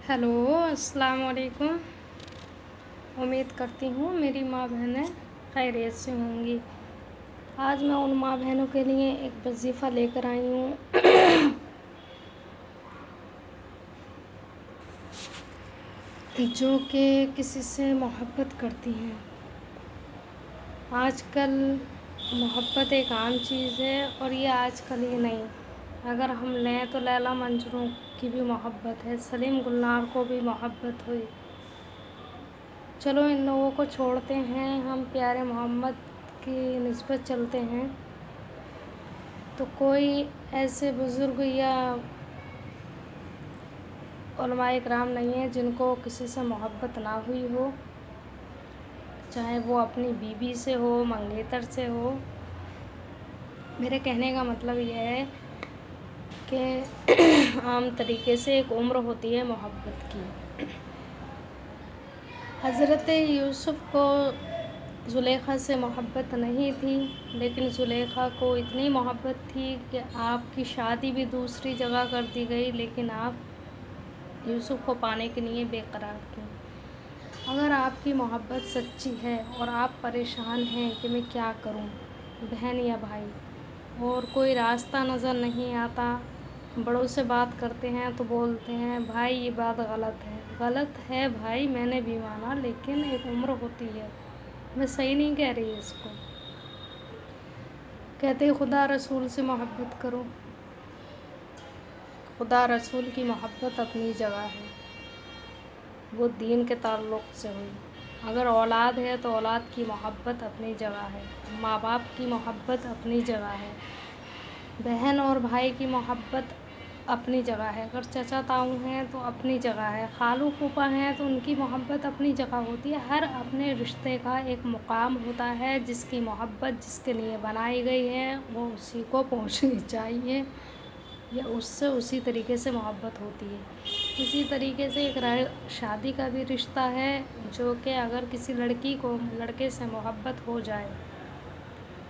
Hello, अस्सलाम वालेकुम। उम्मीद करती हूँ मेरी माँ बहनें खैरियत से होंगी। आज मैं उन माँ बहनों के लिए एक वजीफ़ा लेकर आई हूँ जो कि किसी से मोहब्बत करती हैं। आजकल मोहब्बत एक आम चीज़ है और ये आजकल ही नहीं, अगर हम लें तो लैला मंजनू की भी मोहब्बत है, सलीम गुलनार को भी मोहब्बत हुई। चलो इन लोगों को छोड़ते हैं, हम प्यारे मोहम्मद की निस्बत चलते हैं। तो कोई ऐसे बुज़ुर्ग या उलमाए किराम नहीं है जिनको किसी से मोहब्बत ना हुई हो, चाहे वो अपनी बीवी से हो, मंगेतर से हो। मेरे कहने का मतलब यह है कि आम तरीके से एक उम्र होती है मोहब्बत की। हज़रत यूसुफ़ को ज़ुलेखा से मोहब्बत नहीं थी, लेकिन ज़ुलेखा को इतनी मोहब्बत थी कि आपकी शादी भी दूसरी जगह कर दी गई, लेकिन आप यूसुफ़ को पाने के लिए बेकरार थीं। अगर आपकी मोहब्बत सच्ची है और आप परेशान हैं कि मैं क्या करूं, बहन या भाई, और कोई रास्ता नज़र नहीं आता, बड़ों से बात करते हैं तो बोलते हैं भाई ये बात गलत है भाई, मैंने भी माना, लेकिन एक उम्र होती है, मैं सही नहीं कह रही इसको। कहते खुदा रसूल से मोहब्बत करो, खुदा रसूल की मोहब्बत अपनी जगह है, वो दीन के ताल्लुक़ से हुई। अगर औलाद है तो औलाद की मोहब्बत अपनी जगह है, माँ बाप की मोहब्बत अपनी जगह है, बहन और भाई की मोहब्बत अपनी जगह है, अगर चचा ताऊ हैं तो अपनी जगह है, खालू फूफा हैं तो उनकी मोहब्बत अपनी जगह होती है। हर अपने रिश्ते का एक मुकाम होता है, जिसकी मोहब्बत जिसके लिए बनाई गई है वो उसी को पहुंचनी चाहिए, या उससे उसी तरीके से मोहब्बत होती है। इसी तरीके से एक शादी का भी रिश्ता है, जो कि अगर किसी लड़की को लड़के से मोहब्बत हो जाए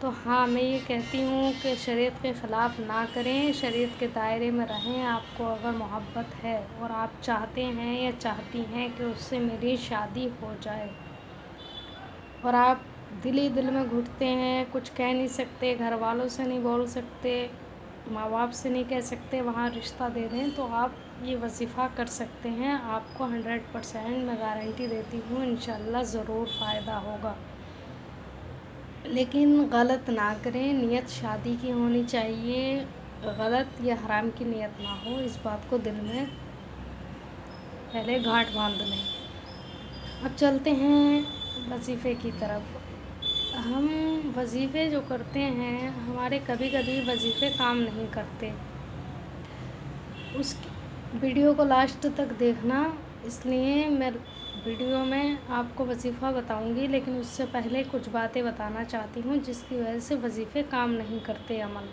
तो हाँ, मैं ये कहती हूँ कि शरीयत के ख़िलाफ़ ना करें, शरीयत के दायरे में रहें। आपको अगर मोहब्बत है और आप चाहते हैं या चाहती हैं कि उससे मेरी शादी हो जाए, और आप दिल ही दिल में घुटते हैं, कुछ कह नहीं सकते, घर वालों से नहीं बोल सकते, माँ बाप से नहीं कह सकते, वहाँ रिश्ता दे दें, तो आप ये वजीफ़ा कर सकते हैं। आपको 100% मैं गारंटी देती हूँ, इंशाल्लाह ज़रूर फ़ायदा होगा। लेकिन गलत ना करें, नियत शादी की होनी चाहिए, गलत या हराम की नियत ना हो, इस बात को दिल में पहले गांठ बांध लें। अब चलते हैं वजीफ़े की तरफ। हम वजीफ़े जो करते हैं, हमारे कभी कभी वजीफ़े काम नहीं करते, उस वीडियो को लास्ट तक देखना। इसलिए मैं वीडियो में आपको वजीफ़ा बताऊंगी, लेकिन उससे पहले कुछ बातें बताना चाहती हूँ जिसकी वजह से वजीफ़े काम नहीं करते अमल।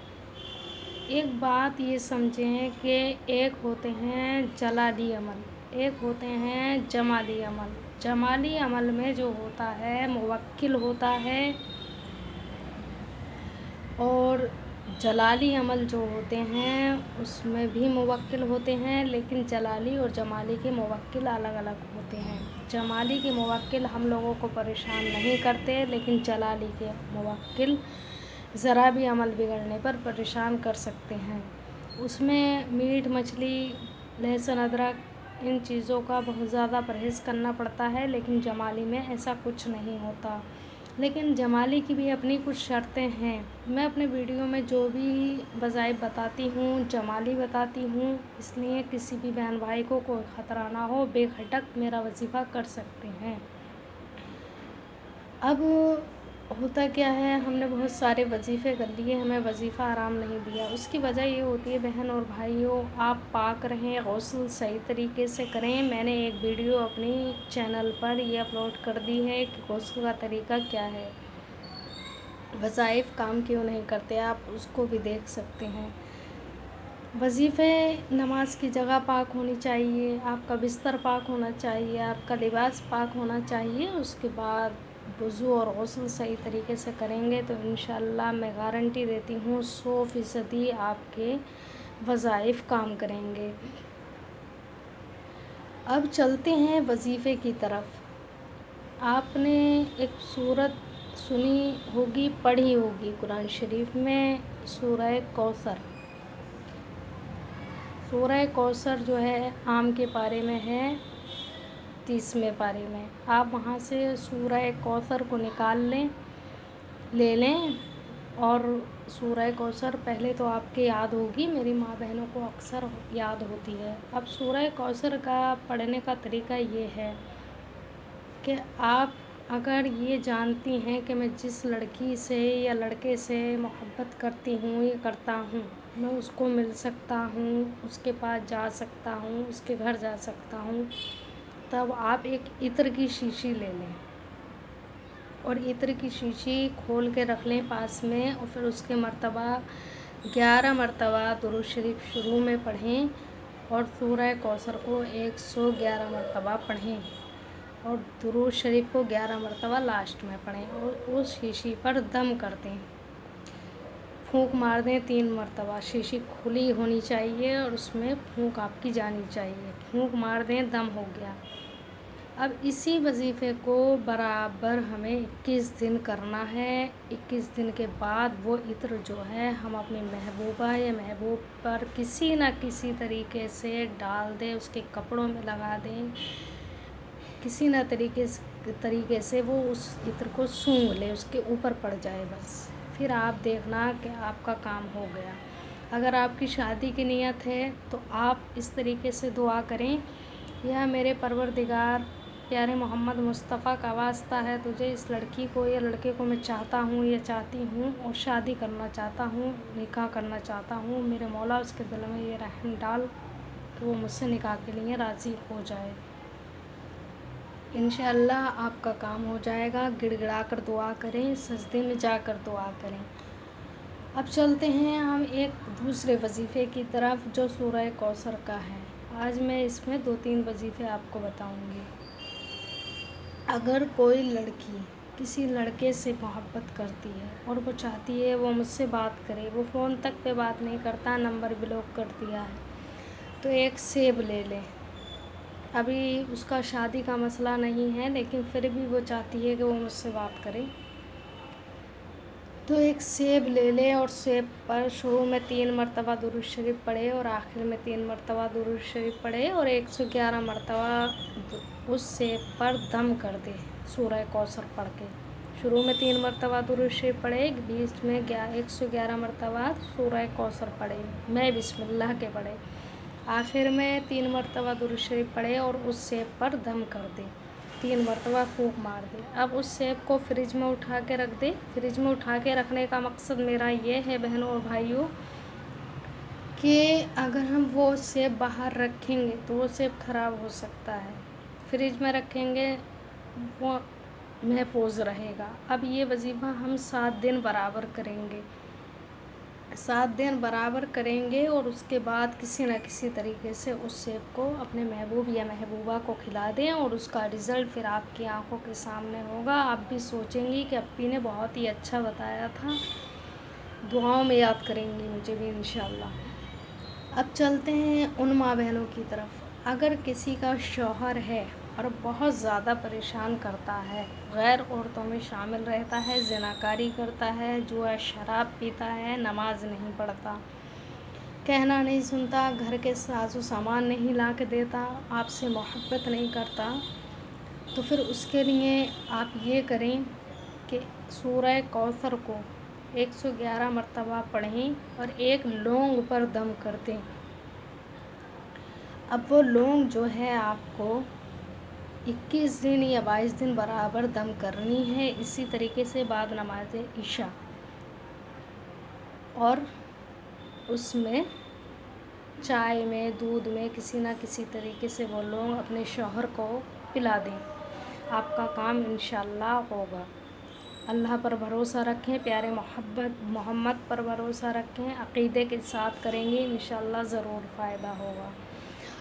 एक बात ये समझें कि एक होते हैं जलाली अमल, एक होते हैं जमाली अमल। जमाली अमल में जो होता है मुवक्किल होता है, और जलाली अमल जो होते हैं उसमें भी मुवक्किल होते हैं, लेकिन जलाली और जमाली के मुवक्किल अलग अलग होते हैं। जमाली के मुवक्किल हम लोगों को परेशान नहीं करते, लेकिन जलाली के मुवक्किल ज़रा भी अमल बिगड़ने पर परेशान कर सकते हैं। उसमें मीट मछली लहसुन अदरक इन चीज़ों का बहुत ज़्यादा परहेज़ करना पड़ता है, लेकिन जमाली में ऐसा कुछ नहीं होता। लेकिन जमाली की भी अपनी कुछ शर्तें हैं। मैं अपने वीडियो में जो भी वज़ाइफ बताती हूँ जमाली बताती हूँ, इसलिए किसी भी बहन भाई को कोई ख़तरा ना हो, बेखटक मेरा वजीफ़ा कर सकते हैं। अब होता क्या है, हमने बहुत सारे वजीफ़े कर लिए, हमें वजीफ़ा आराम नहीं दिया। उसकी वजह ये होती है बहन और भाइयों, आप पाक रहें, ग़ुस्ल सही तरीके से करें। मैंने एक वीडियो अपनी चैनल पर ये अपलोड कर दी है कि ग़ुस्ल का तरीका क्या है, वज़ाइफ काम क्यों नहीं करते, आप उसको भी देख सकते हैं। वजीफ़े नमाज की जगह पाक होनी चाहिए, आपका बिस्तर पाक होना चाहिए, आपका लिबास पाक होना चाहिए। उसके बाद वज़ू और ग़ुस्ल सही तरीके से करेंगे तो इंशाअल्लाह मैं गारंटी देती हूँ 100% आपके वज़ाइफ काम करेंगे। اب چلتے ہیں وظیفے کی طرف۔ آپ نے ایک سورت سنی ہوگی، پڑھی ہوگی قرآن شریف میں، سورہ کوثر۔ سورہ کوثر جو ہے آم کے پارے میں ہے، 30ویں پارے میں۔ آپ وہاں سے سورہ کوثر کو لے لیں، اور سورہ کوثر پہلے تو آپ کے یاد ہوگی، میری ماں بہنوں کو اکثر یاد ہوتی ہے۔ اب سورہ کوثر کا پڑھنے کا طریقہ یہ ہے کہ آپ اگر یہ جانتی ہیں کہ میں جس لڑکی سے یا لڑکے سے محبت کرتی ہوں یا کرتا ہوں، میں اس کو مل سکتا ہوں، اس کے پاس جا سکتا ہوں، اس کے گھر جا سکتا ہوں، تب آپ ایک عطر کی شیشی لے لیں اور عطر کی شیشی کھول کے رکھ لیں پاس میں، اور پھر اس کے مرتبہ 11 مرتبہ درود شریف شروع میں پڑھیں اور سورہ کوثر کو 111 مرتبہ پڑھیں، اور درود شریف کو 11 مرتبہ لاسٹ میں پڑھیں، اور اس شیشی پر دم کر دیں، پھونک مار دیں 3 مرتبہ۔ شیشی کھلی ہونی چاہیے اور اس میں پھونک آپ کی جانی چاہیے، پھونک مار دیں، دم ہو گیا۔ اب اسی وظیفے کو برابر ہمیں 21 دن کرنا ہے۔ 21 دن کے بعد وہ عطر جو ہے ہم اپنی محبوبہ یا محبوب پر کسی نہ کسی طریقے سے ڈال دیں، اس کے کپڑوں میں لگا دیں، کسی نہ طریقے سے وہ اس عطر کو سونگھ لے، اس کے اوپر پڑ جائے بس۔ پھر آپ دیکھنا کہ آپ کا کام ہو گیا۔ اگر آپ کی شادی کی نیت ہے تو آپ اس طریقے سے دعا کریں، یا میرے پروردگار، پیارے محمد مصطفیٰ کا واسطہ ہے تجھے، اس لڑکی کو یا لڑکے کو میں چاہتا ہوں یا چاہتی ہوں اور شادی کرنا چاہتا ہوں، نکاح کرنا چاہتا ہوں، میرے مولا اس کے دل میں یہ رحم ڈال کہ وہ مجھ سے نکاح کے لیے راضی ہو جائے۔ انشاءاللہ آپ کا کام ہو جائے گا۔ گڑ گڑا کر دعا کریں، سجدے میں جا کر دعا کریں۔ اب چلتے ہیں ہم ایک دوسرے وظیفے کی طرف جو سورہ کوثر کا ہے۔ آج میں اس میں 2-3 وظیفے آپ کو بتاؤں گی۔ اگر کوئی لڑکی کسی لڑکے سے محبت کرتی ہے اور وہ چاہتی ہے وہ مجھ سے بات کرے، وہ فون تک پہ بات نہیں کرتا، نمبر بلاک کر دیا ہے، تو ایک سیب لے لے۔ ابھی اس کا شادی کا مسئلہ نہیں ہے لیکن پھر بھی وہ چاہتی ہے کہ وہ مجھ سے بات کرے، تو ایک سیب لے لے اور سیب پر شروع میں 3 مرتبہ درود شریف پڑھے اور آخر میں 3 مرتبہ درود شریف پڑھے، اور 111 مرتبہ اس سیب پر دم کر دے سورہ کوثر پڑھ کے۔ شروع میں 3 مرتبہ درود شریف پڑھے، بیچ میں 111 مرتبہ سورہ کوثر پڑھے، میں بسم اللہ کے پڑھے، آخر میں 3 مرتبہ درود شریف پڑھے اور اس سیب پر دم کر دے، 3 مرتبہ پھونک مار دے۔ اب اس سیب کو فریج میں اٹھا کے رکھ دے۔ فریج میں اٹھا کے رکھنے کا مقصد میرا یہ ہے بہنوں اور بھائیوں کہ اگر ہم وہ سیب باہر رکھیں گے تو وہ سیب خراب ہو سکتا ہے، فریج میں رکھیں گے وہ محفوظ رہے گا۔ اب یہ وظیفہ ہم 7 دن برابر کریں گے، 7 دن برابر کریں گے، اور اس کے بعد کسی نہ کسی طریقے سے اس سیب کو اپنے محبوب یا محبوبہ کو کھلا دیں، اور اس کا رزلٹ پھر آپ کی آنکھوں کے سامنے ہوگا۔ آپ بھی سوچیں گی کہ اپی نے بہت ہی اچھا بتایا تھا، دعاؤں میں یاد کریں گی مجھے بھی انشاءاللہ۔ اب چلتے ہیں ان ماں بہنوں کی طرف۔ اگر کسی کا شوہر ہے اور بہت زیادہ پریشان کرتا ہے، غیر عورتوں میں شامل رہتا ہے، زناکاری کرتا ہے، جوا شراب پیتا ہے، نماز نہیں پڑھتا، کہنا نہیں سنتا، گھر کے ساز و سامان نہیں لا کے دیتا، آپ سے محبت نہیں کرتا، تو پھر اس کے لیے آپ یہ کریں کہ سورہ کوثر کو 111 مرتبہ پڑھیں اور ایک لونگ پر دم کر دیں۔ اب وہ لونگ جو ہے آپ کو 21 دن یا 22 دن برابر دم کرنی ہے، اسی طریقے سے بعد نماز عشاء، اور اس میں چائے میں، دودھ میں، کسی نہ کسی طریقے سے وہ لونگ اپنے شوہر کو پلا دیں، آپ کا کام انشاءاللہ ہوگا۔ اللہ پر بھروسہ رکھیں، پیارے محمد پر بھروسہ رکھیں، عقیدے کے ساتھ کریں گے انشاءاللہ ضرور فائدہ ہوگا۔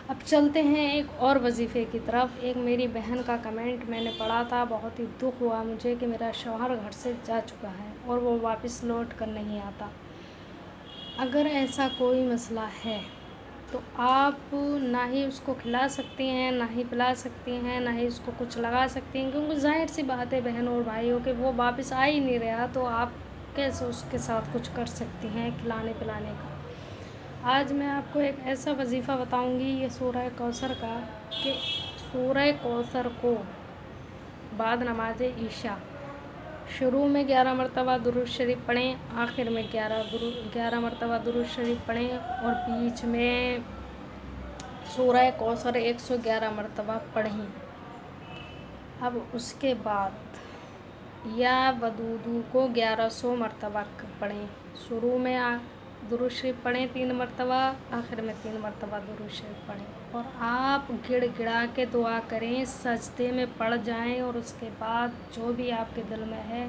اب چلتے ہیں ایک اور وظیفے کی طرف۔ ایک میری بہن کا کمنٹ میں نے پڑھا تھا، بہت ہی دکھ ہوا مجھے کہ میرا شوہر گھر سے جا چکا ہے اور وہ واپس لوٹ کر نہیں آتا۔ اگر ایسا کوئی مسئلہ ہے तो आप ना ही उसको खिला सकती हैं, ना ही पिला सकती हैं, ना ही उसको कुछ लगा सकती हैं, क्योंकि ज़ाहिर सी बात है बहनों और भाइयों कि वो वापस आ ही नहीं रहा, तो आप कैसे उसके साथ कुछ कर सकती हैं खिलाने पिलाने का। आज मैं आपको एक ऐसा वजीफ़ा बताऊंगी ये सूरह कौसर का, कि सूरह कौसर को बाद नमाज ईशा शुरू में 11 मरतबा दुरूद शरीफ पढ़ें, आखिर में 11 मरतबा दुरूद शरीफ पढ़ें, और बीच में सूरह कौसर 111 मरतबा पढ़ें। अब उसके बाद या वदूदू को 1100 मरतबा पढ़ें। शुरू में दुरूद शरीफ पढ़ें 3 मरतबा, आखिर में 3 मरतबा दुरूद शरीफ पढ़ें, और आप गिड़गिड़ा के दुआ करें, सजदे में पड़ जाएं, और उसके बाद जो भी आपके दिल में है,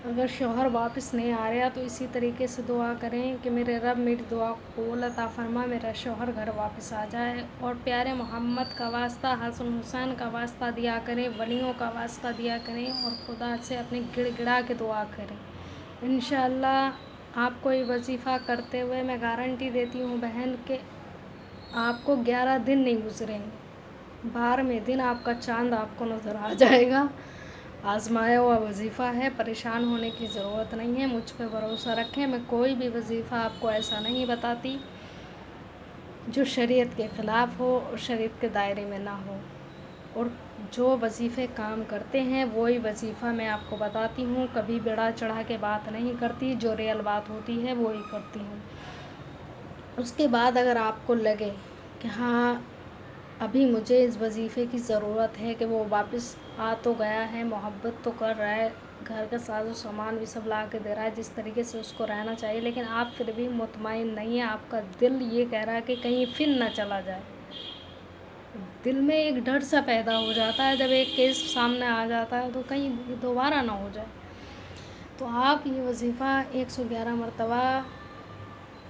अगर शौहर वापस नहीं आ रहा तो इसी तरीके से दुआ करें कि मेरे रब मेरी दुआ को कबूल अता फरमा, मेरा शौहर घर वापस आ जाए, और प्यारे मोहम्मद का वास्ता, हसन हुसैन का वास्ता दिया करें, वलियों का वास्ता दिया करें, और खुदा से अपने गिड़गिड़ा के दुआ करें। इंशाअल्लाह आपको ये वजीफ़ा करते हुए मैं गारंटी देती हूँ बहन कि आपको 11 दिन नहीं गुजरेंगे, 12वें दिन आपका चाँद आपको नज़र आ जाएगा। आजमाया हुआ वजीफ़ा है, परेशान होने की ज़रूरत नहीं है, मुझ पे भरोसा रखें। मैं कोई भी वजीफ़ा आपको ऐसा नहीं बताती जो शरीयत के ख़िलाफ़ हो और शरीयत के दायरे में ना हो, और जो वजीफ़े काम करते हैं वही वजीफ़ा मैं आपको बताती हूँ। कभी बढ़ा चढ़ा के बात नहीं करती, जो रियल बात होती है वो ही करती हूँ। उसके बाद अगर आपको लगे कि हाँ अभी मुझे इस वजीफ़े की ज़रूरत है, कि वो वापस आ तो गया है, मोहब्बत तो कर रहा है, घर का साजो सामान भी सब ला के दे रहा है जिस तरीके से उसको रहना चाहिए, लेकिन आप फिर भी मुतमईन नहीं है, आपका दिल ये कह रहा है कि कहीं फिर ना चला जाए। दिल में एक डर सा पैदा हो जाता है जब एक केस सामने आ जाता है, तो कहीं दोबारा ना हो जाए। तो आप ये वजीफ़ा 111 मरतबा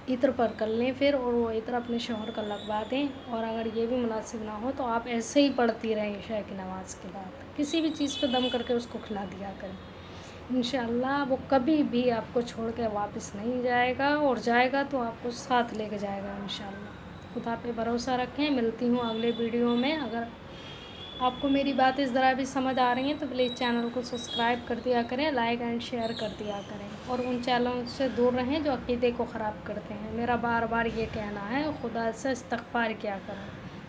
इत्र पर कर लें फिर, और वो इत्र अपने शौहर का लगवा दें, और अगर ये भी मुनासिब ना हो तो आप ऐसे ही पढ़ती रहें ईशा की नमाज़ के बाद, किसी भी चीज़ पे दम करके उसको खिला दिया करें। इंशाअल्लाह वो कभी भी आपको छोड़ के वापस नहीं जाएगा, और जाएगा तो आपको साथ लेके जाएगा इंशाअल्लाह। खुदा पे भरोसा रखें। मिलती हूँ अगले वीडियो में। अगर आपको मेरी बातें ज़रा भी समझ आ रही हैं तो प्लीज़ चैनल को सब्सक्राइब कर दिया करें, लाइक एंड शेयर कर दिया करें, और उन चैनलों से दूर रहें जो अक़ीदे को ख़राब करते हैं। मेरा बार बार ये कहना है, खुदा से इस्तग़फ़ार किया करें।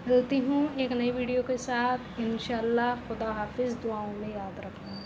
मिलती हूँ एक नई वीडियो के साथ इंशाअल्लाह। खुदा हाफ़िज़। दुआओं में याद रखना।